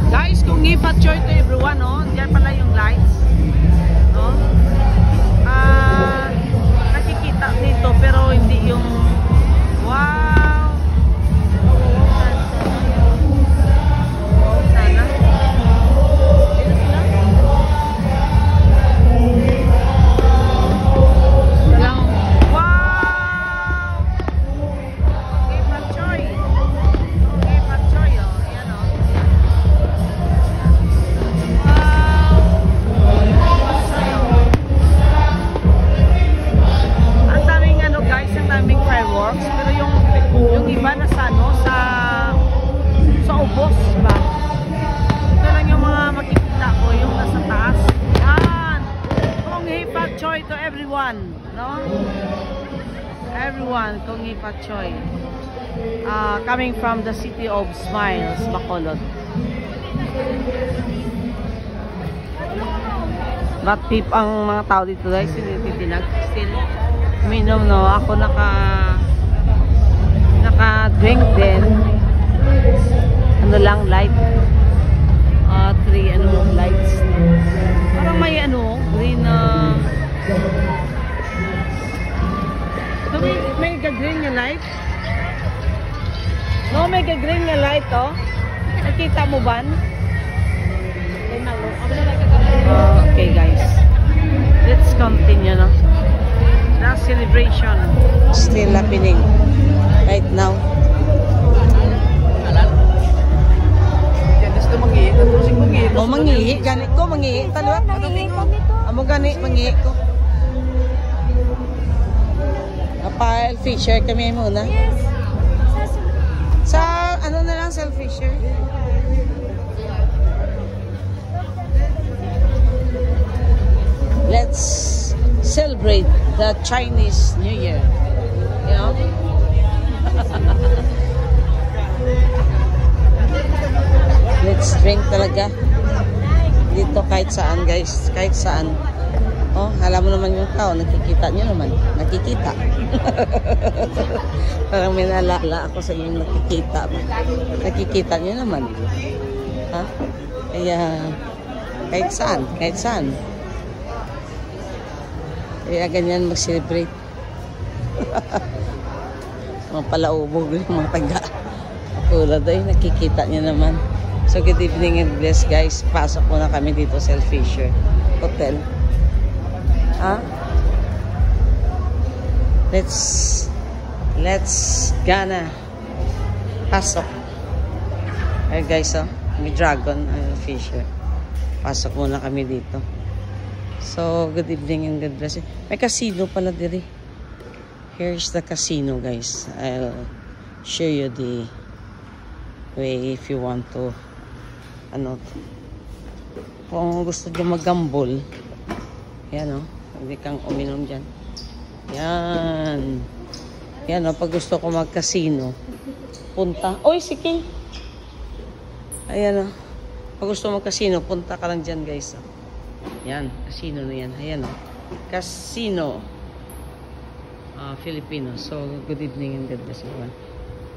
Guys, kung i-patchoy to everyone, no? Diyan pala yung lights. No? Nakikita dito pero hindi yung wow. Sana. Pero yung iba na sa ubos ba? Ito lang yung mga makikita ko, yung nasa taas. Yan! Kung Patchoy to everyone, no? Everyone, kung Patchoy. Coming from the city of Smiles, Bacolod. But tip ang mga tao dito guys, hindi titinag. Still, uminom, no? Ako naka-drink din. Ano lang, light. 3 lights. Parang may green may green nga light. No, may green nga light, oh. Nakita mo ba? Okay, guys. Let's continue, no? The celebration still happening right now. Oh, mangihi. Ganit ko, mangihi. Talot. Amo ganit, mangihi ko. Self-fisher kami muna. Yes. Sa ano na lang, self-fisher. Let's celebrate the Chinese New Year. You know? Let's drink talaga. Dito kahit saan, guys. Kahit saan. Oh, alam mo naman yung tao. Nakikita nyo naman. Nakikita. Parang may naalala ako sa yung nakikita. Nakikita nyo naman. Ha? Kaya, kahit saan. Kahit saan. Kaya ganyan mag-celebrate. Mga palaubog yung mga taga. Tulad ay nakikita nyo naman. So good evening and bless guys. Pasok muna kami dito sa Fisher Hotel. Let's gonna pasok. Ay guys, may dragon Fisher. Pasok muna kami dito. So good evening and God bless you. May casino pala diri. Here's the casino guys. I'll show you the way if you want to kung gusto nyo mag-gamble, yan hindi kang uminom dyan, yan pag gusto ko mag-casino punta, oy sige, ayan pag gusto mag-casino punta ka lang dyan guys, yan, casino na yan, ayan casino Filipino. So good evening and God bless everyone.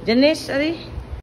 Janice, ari